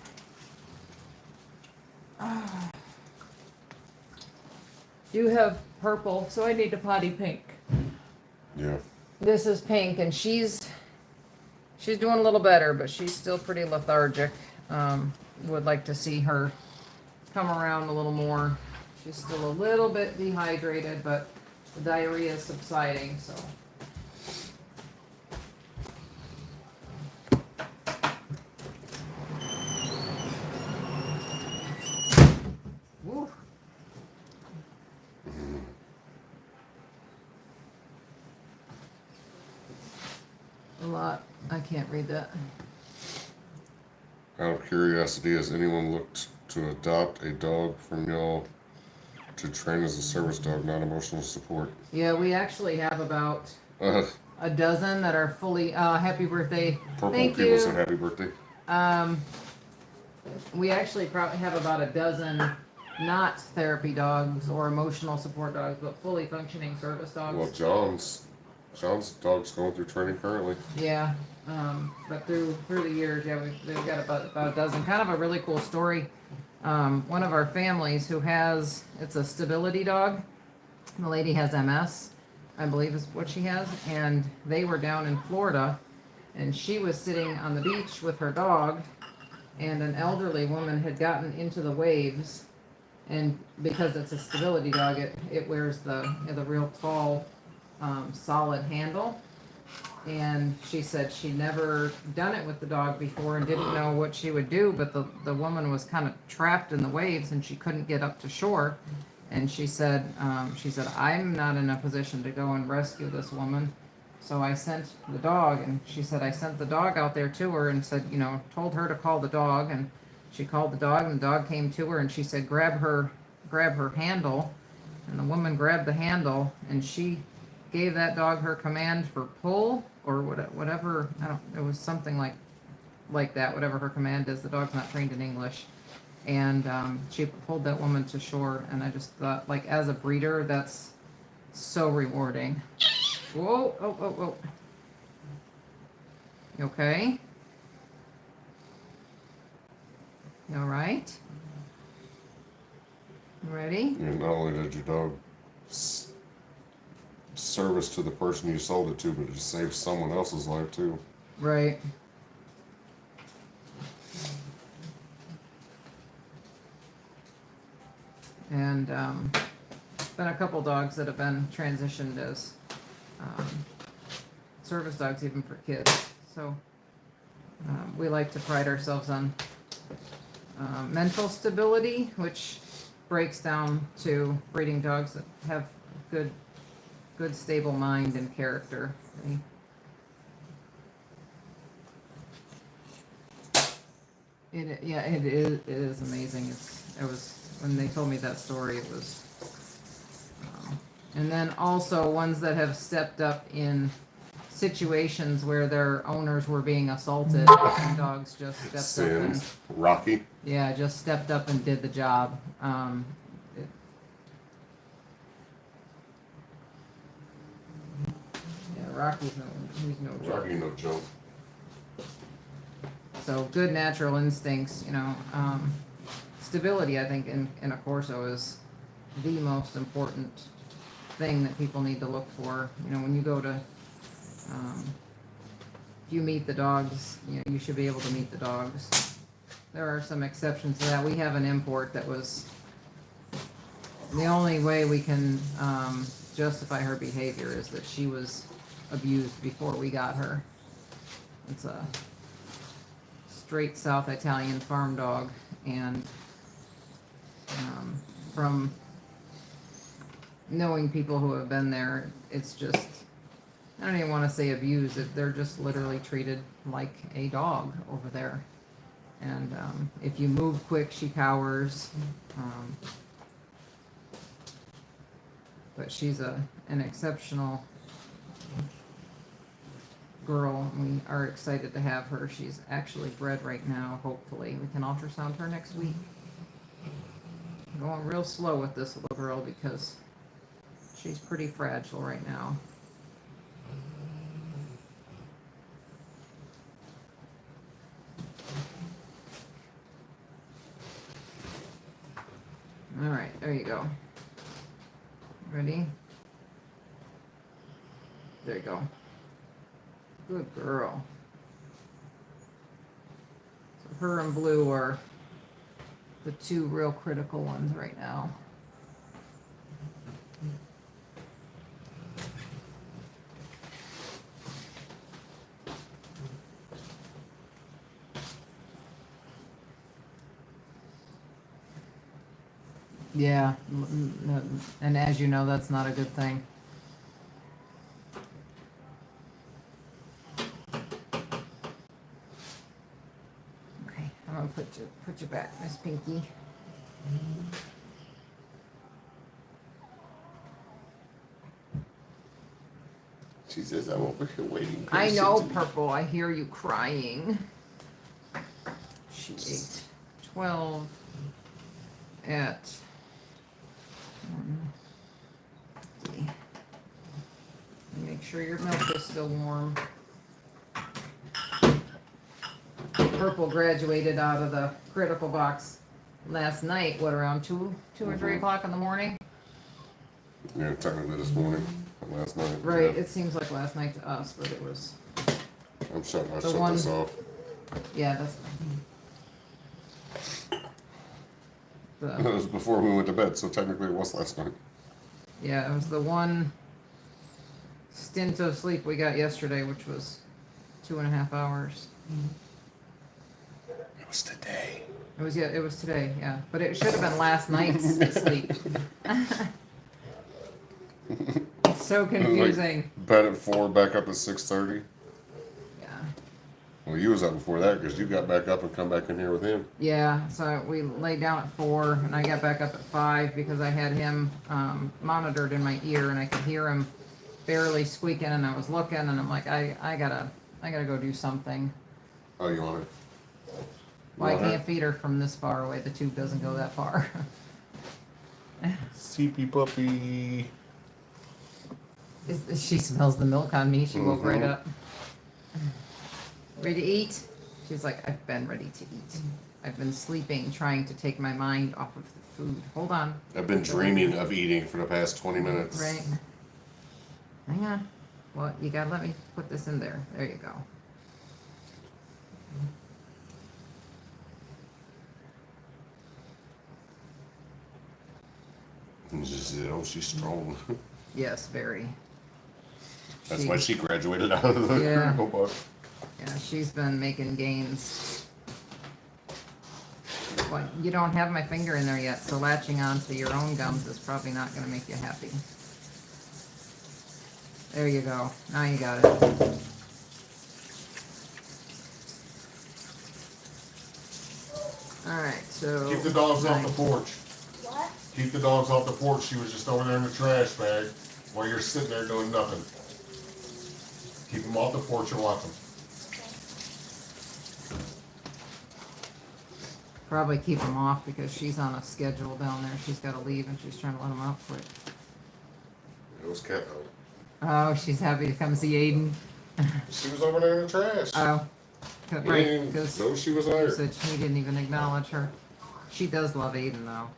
You have purple, so I need to potty pink. Yeah. This is pink, and she's doing a little better, but she's still pretty lethargic. Would like to see her come around a little more. She's still a little bit dehydrated, but the diarrhea is subsiding, so. can't read that. Out of curiosity, has anyone looked to adopt a dog from y'all to train as a service dog, not emotional support? Yeah, we actually have about Uh, a dozen that are fully, happy birthday. Purple Thank people you. say happy birthday. We actually probably have about a dozen not therapy dogs or emotional support dogs, but fully functioning service dogs. Well, John's dog's going through training currently. Yeah, but through the years, yeah, we've got about a dozen. Kind of a really cool story. One of our families who it's a stability dog. The lady has MS, I believe is what she has, and they were down in Florida, and she was sitting on the beach with her dog, and an elderly woman had gotten into the waves, and because it's a stability dog, it wears the real tall, solid handle. And she said she'd never done it with the dog before and didn't know what she would do, but the woman was kind of trapped in the waves and she couldn't get up to shore. And she said, I'm not in a position to go and rescue this woman. So I sent the dog, and she said, I sent the dog out there to her and said, told her to call the dog, and she called the dog, and the dog came to her, and she said, grab her handle. And the woman grabbed the handle, and she gave that dog her command for pull or whatever. It was something like that, whatever her command is. The dog's not trained in English. And she pulled that woman to shore, and I just thought, like, as a breeder, that's so rewarding. Whoa, oh. You okay? You all right? You ready? And not only did your dog service to the person you sold it to, but it saved someone else's life too. Right. And been a couple dogs that have been transitioned as service dogs, even for kids. So we like to pride ourselves on mental stability, which breaks down to breeding dogs that have good stable mind and character. It is amazing. It was when they told me that story. It was, and then also ones that have stepped up in situations where their owners were being assaulted, and dogs just stepped up and Rocky. Yeah, just stepped up and did the job. Rocky's he's no joke. Rocky, no joke. So good natural instincts, stability, I think, in a Corso is the most important thing that people need to look for. When you go to, if you meet the dogs, you should be able to meet the dogs. There are some exceptions to that. We have an import that was the only way we can justify her behavior is that she was abused before we got her. It's a straight South Italian farm dog, and from knowing people who have been there, it's just, I don't even want to say abused, they're just literally treated like a dog over there. And if you move quick, she cowers. But she's an exceptional girl. We are excited to have her. She's actually bred right now. Hopefully we can ultrasound her next week. I'm going real slow with this little girl because she's pretty fragile right now. All right, there you go. Ready? There you go. Good girl. So her and Blue are the two real critical ones right now. Yeah, and as you know, that's not a good thing. Put you back, Miss Pinky. She says, I'm over here waiting. I know, patiently." Purple. I hear you crying. She ate 12 at 1:50. Make sure your milk is still warm. Purple graduated out of the critical box last night, what, around 2 or 3 o'clock in the morning? Yeah, technically this morning, last night. Right, Yeah. it seems like last night to us, but it was, I shut one- this off. yeah, that's. It The, was before we went to bed, so technically it was last night. yeah, it was the one stint of sleep we got yesterday, which was 2.5 hours. It was today. It was today, yeah, but it should have been last night's sleep. It's so confusing. Bed at 4, back up at 6:30. Yeah. Well, you was up before that because you got back up and come back in here with him. Yeah, so we laid down at 4 and I got back up at 5 because I had him monitored in my ear and I could hear him barely squeaking and I was looking and I'm like, I gotta go do something. Oh, you want it? Well, I Want her? can't feed her from this far away. The tube doesn't go that far. CP puppy. She smells the milk on me. She woke right Mhm. up. Ready to eat? She's like, I've been ready to eat. I've been sleeping, trying to take my mind off of the food. Hold on. I've been dreaming of eating for the past 20 minutes. Right. Hang on. Well, you gotta let me put this in there. There you go. And she said, oh, she's strong. Yes, very. That's why she graduated out of the Yeah. critical box. Yeah, she's been making gains. Well, you don't have my finger in there yet, so latching onto your own gums is probably not going to make you happy. There you go. Now you got it. Alright, so... Keep the dogs off the porch. What? Keep the dogs off the porch. She was just over there in the trash bag while you're sitting there doing nothing. Keep them off the porch and watch them. Probably keep them off because she's on a schedule down there. She's got to leave and she's trying to let them out quick. It was cat. Oh, she's happy to come see Aiden. She was over there in the trash. Oh, He right, didn't because know she was she there. said he didn't even acknowledge her. She does love Aiden though.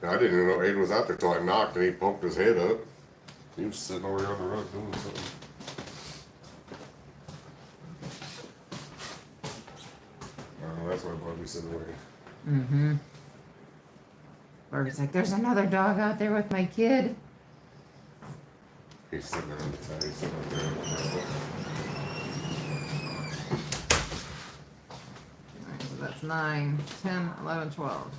I didn't even know Aiden was out there till I knocked and he poked his head up. He was sitting over here on the rug doing something. Oh, that's why Bobby's sitting away. Mm-hmm. Barbie's like, there's another dog out there with my kid. He's sitting there on the tag. He's sitting over there. Alright, so that's 9, 10, 11, 12.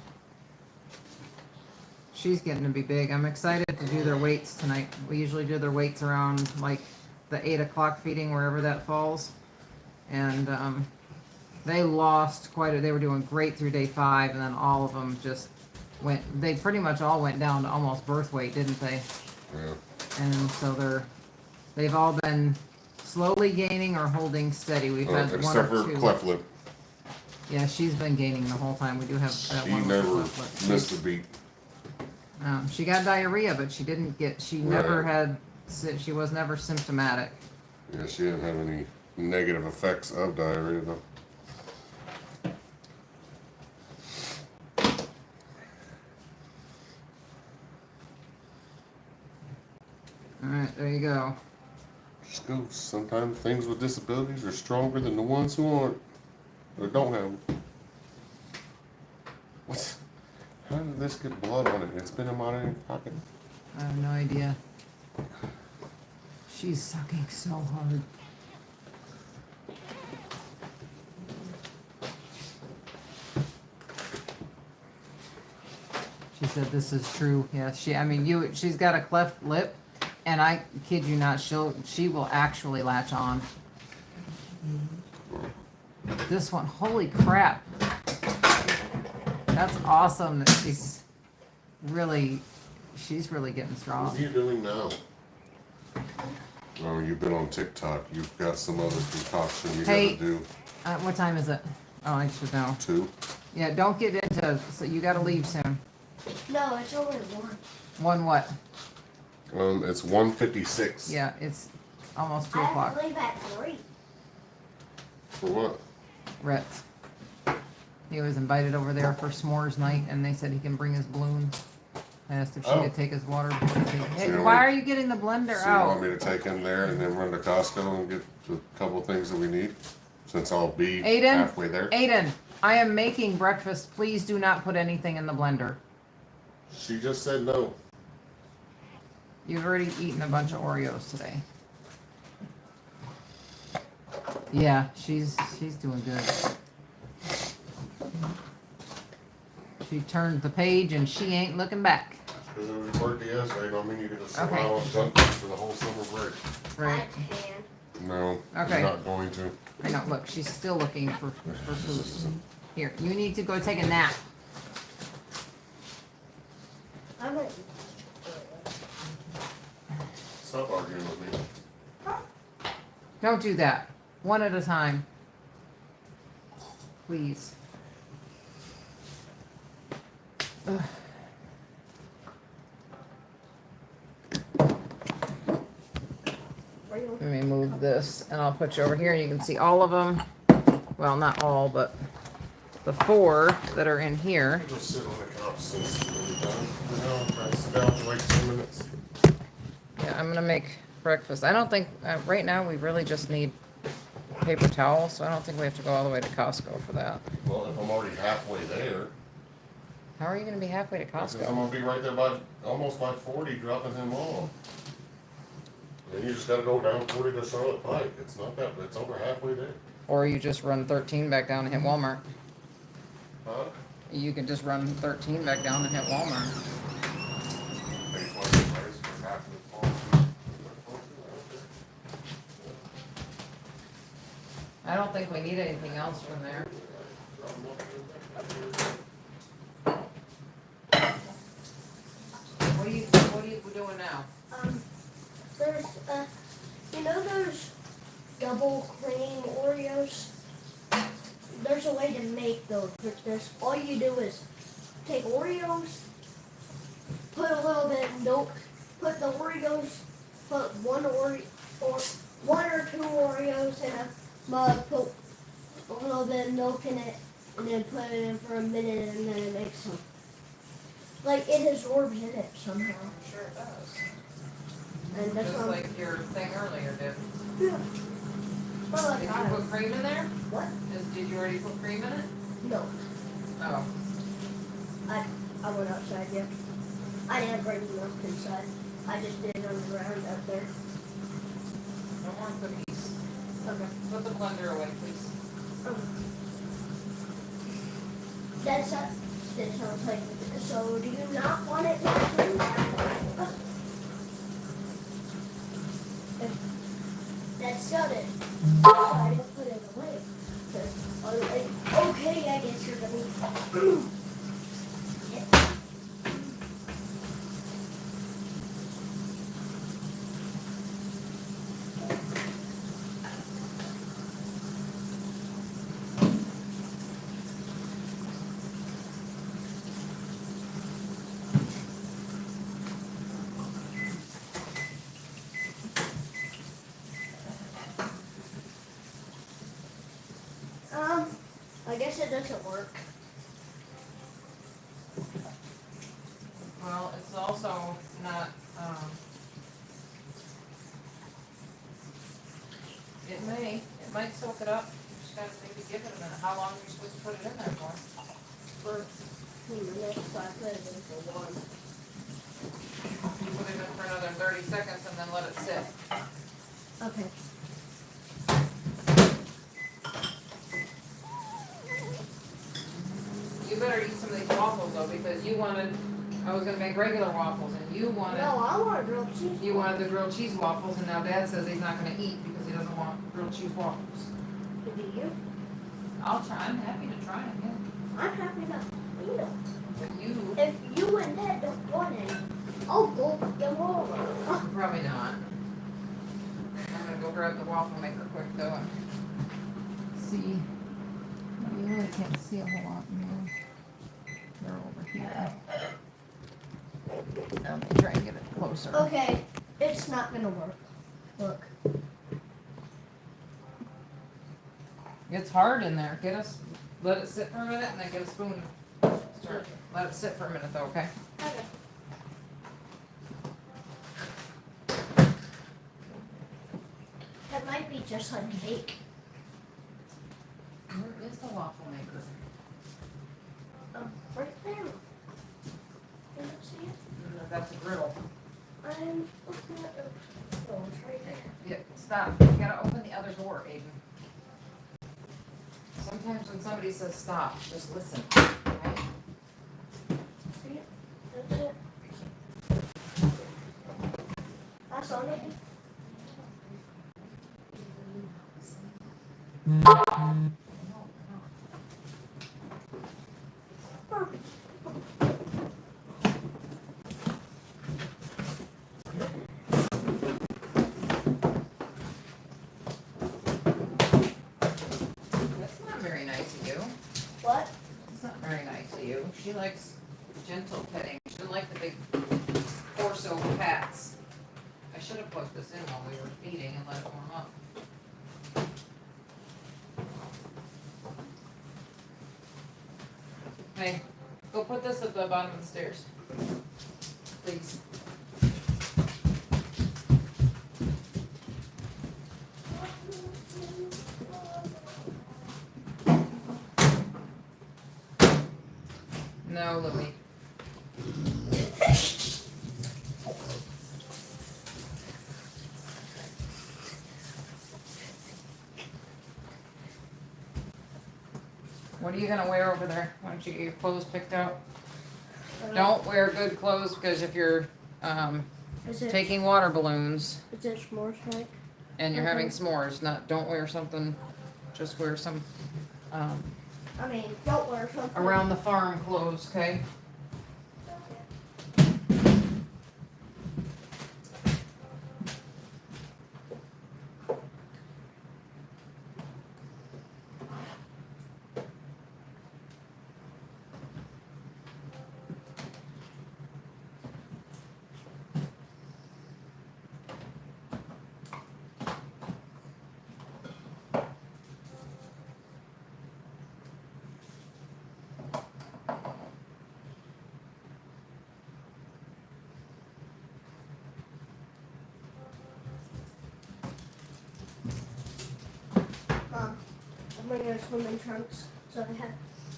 She's getting to be big. I'm excited to do their weights tonight. We usually do their weights around like the 8 o'clock feeding, wherever that falls. And they lost they were doing great through day 5, and then all of them just they pretty much all went down to almost birth weight, didn't they? Yeah. And so they've all been slowly gaining or holding steady. We've had one Except or for two. cleft lip. Yeah, she's been gaining the whole time. We do have that She one. with never the cleft lip. missed a beat. She got diarrhea, but she didn't get. She never had. She was never symptomatic. Yeah, she didn't have any negative effects of diarrhea though. All right, there you go. Just goes. Sometimes things with disabilities are stronger than the ones who aren't or don't have them. What? How did this get blood on it? It's been in my pocket. I have no idea. She's sucking so hard. She said this is true. Yeah, she's got a cleft lip, and I kid you not, she will actually latch on. This one, holy crap. That's awesome that she's really getting What strong. are you doing now? Oh, you've been on TikTok. You've got some other concoction you Hey. gotta do. What time is it? Oh, I should know. 2. Yeah, don't get into, so you gotta leave soon. No, it's only one. One what? It's 1:56. Yeah, it's almost 2 I have o'clock. to leave at 3. For what? Ritz. He was invited over there for s'mores night, and they said he can bring his balloons. I asked if she Oh. could take his water. Hey, you why want are you getting the blender So you want out? me to take him there and then run to Costco and get a couple things that we need? Since I'll be Aiden? halfway there. Aiden, I am making breakfast. Please do not put anything in the blender. She just said no. You've already eaten a bunch of Oreos today. Yeah, she's doing good. She turned the page and she ain't looking back. Because it was your birthday yesterday, don't mean you get to sit Okay. around on junk food for the whole summer break. Right. I can. No, Okay. you're not going to. I know, look, she's still looking for food. Here, you need to go take a nap. I'm gonna Stop arguing with me. Don't do that. One at a time. Please. Ugh. Let me move this and I'll put you over here and you can see all of them. Well, not all, but the 4 that are in here. Just sit on the couch since we're done. You know, I sit down for like 10 minutes. Yeah, I'm gonna make breakfast. I don't think, right now we really just need paper towels, so I don't think we have to go all the way to Costco for that. Well, if I'm already halfway there, How are you gonna be halfway to because I'm Costco? gonna be right there by almost by 40, dropping him off. Then you just gotta go down 40 to Charlotte Pike. It's not that, it's over halfway there. Or you just run 13 back down and hit Walmart. Huh? You can just run 13 back down and hit Walmart. Pay 20 price for half of the phone. I don't think we need anything else from there. What are you doing now? There's, you know those double cream Oreos? There's a way to make those with this. All you do is take Oreos, put a little bit of milk, put the Oreos, put one or 2 Oreos in a mug, put a little bit of milk in it, and then put it in for a minute, and then it makes some. Like it absorbs in it somehow. Sure it does. And that's Just what like your thing earlier did. yeah. Well, Did you I put cream in there? What? Did you already put cream in it? No. Oh. I went outside, yeah. I didn't bring milk inside. I just did it on the ground up there. No more cookies. Okay. Put the blender away, please. That sounds like, so do you not want it to clean down? That's got it. I didn't put it away. I was like, okay, I guess you're gonna I guess it doesn't work. Well, it's also not, it might soak it up. You just gotta maybe give it a minute. How long are you supposed to put it in there for? For 2 minutes, so I put it in for 1. You put it in for another 30 seconds and then let it sit. Okay. You better eat some of these waffles though, because I was gonna make regular waffles and you No, wanted, I want grilled cheese. you wanted the grilled cheese waffles and now Dad says he's not gonna eat because he doesn't want grilled cheese waffles. Do you? I'll try. I'm happy to try them. Yeah. I'm happy to eat them. But you If you and Dad don't want any, I'll go get them all. probably not. I'm gonna go grab the waffle maker quick though and see. Well, you really can't see a whole lot in there. They're over here. Let me try and get it closer. Okay, it's not gonna work. Look. It's hard in there. Let it sit for a minute and then get a spoon. Let it sit for a minute though, okay? Okay. That might be just like cake. Where is the waffle maker? Right there. Can you see it? That's a griddle. I'm looking at the. Oh, it's right there. Yeah, stop. You gotta open the other door, Aiden. Sometimes when somebody says stop, just listen, right? See it? That's it. That's on it. That's not very nice of you. What? It's not very nice of you. She likes gentle petting. She doesn't like the big Corso pats. I should have plugged this in while we were feeding and let it warm up. Hey, go put this at the bottom of the stairs. Please. No, Louie. What are you gonna wear over there? Why don't you get your clothes picked out? Don't wear good clothes because if you're Is it? taking water balloons Is it s'mores night? and you're having Okay. s'mores, don't wear something. Just wear some I mean, don't wear something. around the farm clothes, okay? I'm bringing a swimming trunks, so I have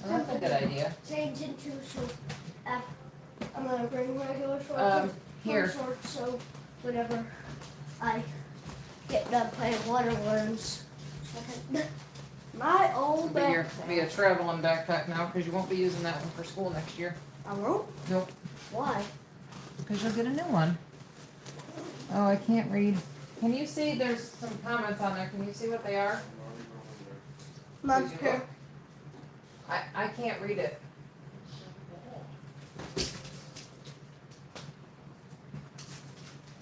Well, that's a good idea. change into. So I'm gonna bring regular shorts and Here. shorts. So whenever I get done playing water balloons, I can. My old Be backpack. a traveling backpack now because you won't be using that one for school next year. I won't. Nope. Why? Because you'll get a new one. Oh, I can't read. Can you see? There's some comments on there. Can you see what they are? Mom, Did you here. look? I can't read it.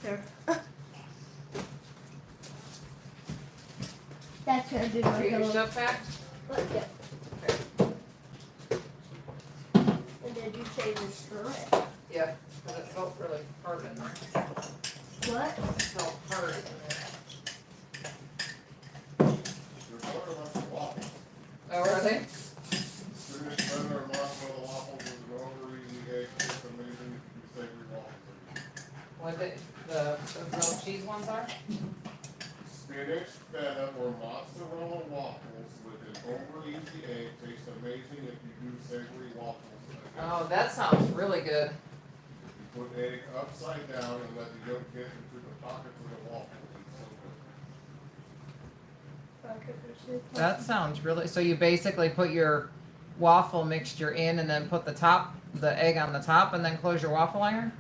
Here. That's gonna be my Get your pillow. stuff packed? Yeah. And did you say this thread? Yeah, because it felt really hard in there. What? It felt hard in Your brother wants a waffle. there. Oh, are they? British butter and marshmallow waffles with an over easy egg. It's amazing if you do savory waffles. What the grilled cheese ones are? Spinach, feta, or mozzarella waffles with an over easy egg taste amazing if you do savory waffles. Oh, that sounds really good. You put egg upside down and let the yolk get into the pockets of the waffle. It's so good. That sounds really, so you basically put your waffle mixture in and then put the egg on the top and then close your waffle iron?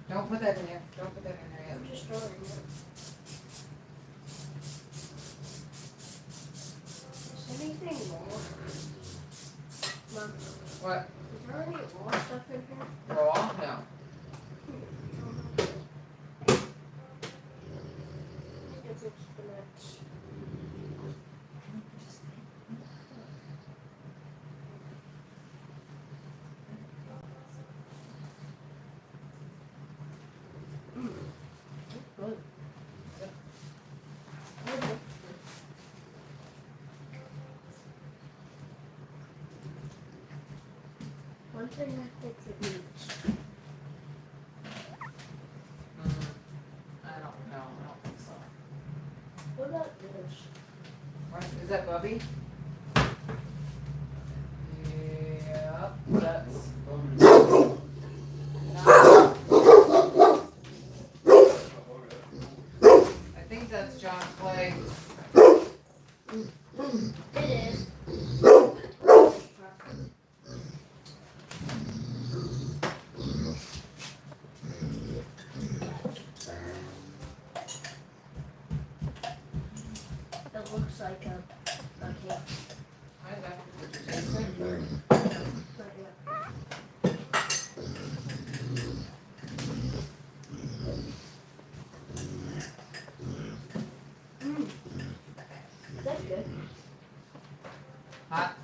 Don't put that in there. Don't put that in there yet. I'm just throwing it. Anything wrong? Mom, What? is there any raw stuff in here? Raw? No. If it's spinach. Good. One thing I think it needs. I don't know. I don't think so. What about this? What, is that Bubby? Yep, that's. I think that's John Clay. It is. It looks like a cake. I know. Did you taste it? Not yet. That's good. Hot?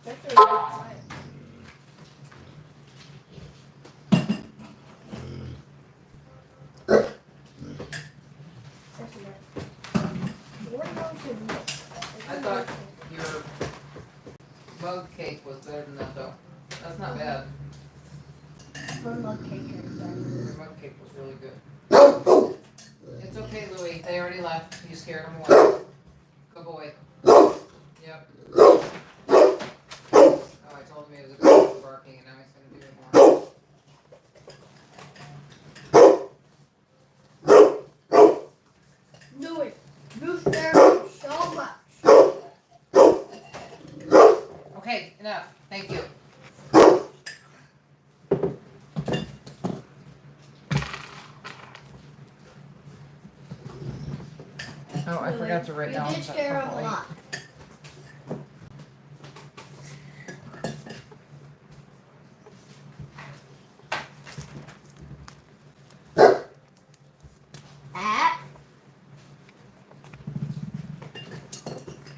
That's really good. Isn't it? Oreos and milk. I thought your bug cake was better than that though. That's not bad. One mug cake is better. Your bug cake was really good. It's okay, Louie. They already left. You scared them away. Good boy. Yep. Oh, I told him he was a good boy for barking, and now he's gonna do it more. Do it. You scare me so much. Okay, enough. Thank you. Oh, I forgot to write down. You did scare him a properly. lot.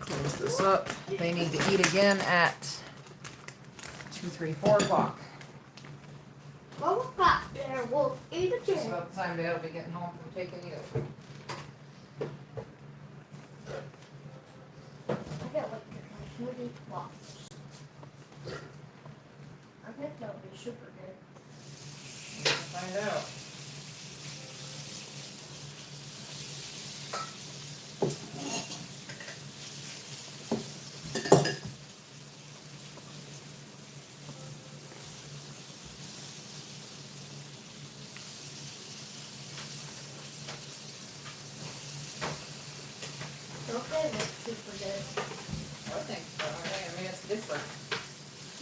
Close this up. They need to eat again at 2, 3, 4 o'clock. Mama got there. We'll eat It's again. about the time Dad will be getting home from taking you. I can't wait to try smoothie waffles. I think that would be super good. Let's find out. Okay, that's super good. I think so. I mean, it's different.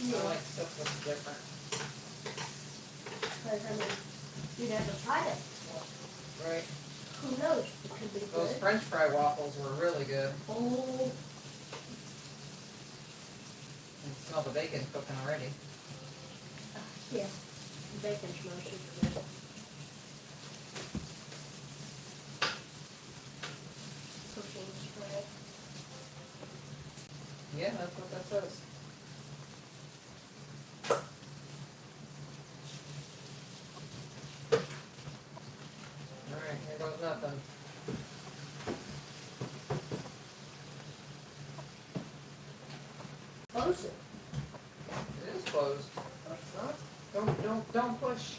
I like stuff that's different. Because, I mean, you never tried it. Right. Who knows? It could be Those good. French fry waffles were really good. Oh, I can smell the bacon cooking already. yeah. The bacon smells super good. Cooking spray. Yeah, that's what that says. Alright, here goes nothing. Close it. It is closed. Or it's not. Don't push.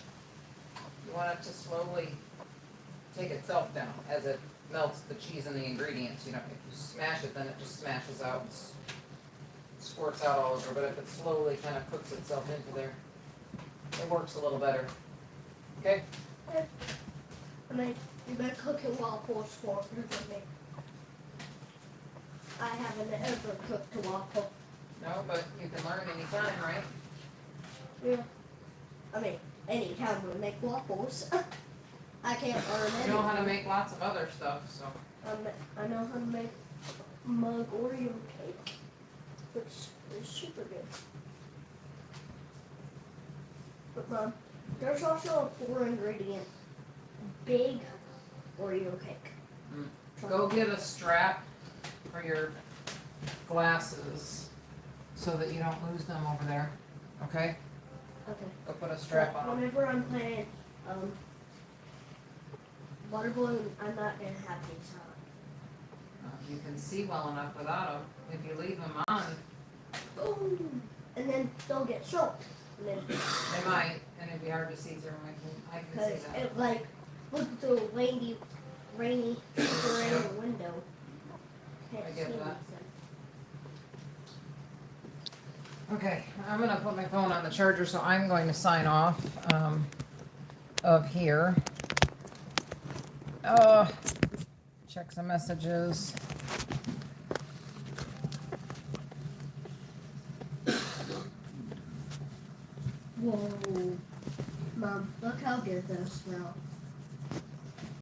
You want it to slowly take itself down as it melts the cheese and the ingredients. You know, if you smash it, then it just smashes out and squirts out all over. But if it slowly kind of cooks itself into there, it works a little better. Okay? I mean, you better cook it waffles for me. I haven't ever cooked a waffle. No, but you can learn anytime, right? Yeah. I mean, anytime we make waffles. I can't learn You anything. know how to make lots of other stuff, so. I know how to make mug Oreo cake, which is super good. But Mom, there's also a 4-ingredient big Oreo cake. Go get a strap for your glasses so that you don't lose them over there. Okay? Okay. Go put a strap But on them. whenever I'm playing water balloon, I'm not gonna have these on. You can see well enough without them. If you leave them on, Boom! And then they'll get soaked. And then, they might, and it'd be hard to see through them. I can because see that. it like look at the rainy rain window. Can't I get see that. nothing. Okay, I'm gonna put my phone on the charger, so I'm going to sign off of here. Check some messages. Whoa. Mom, look how good those smell.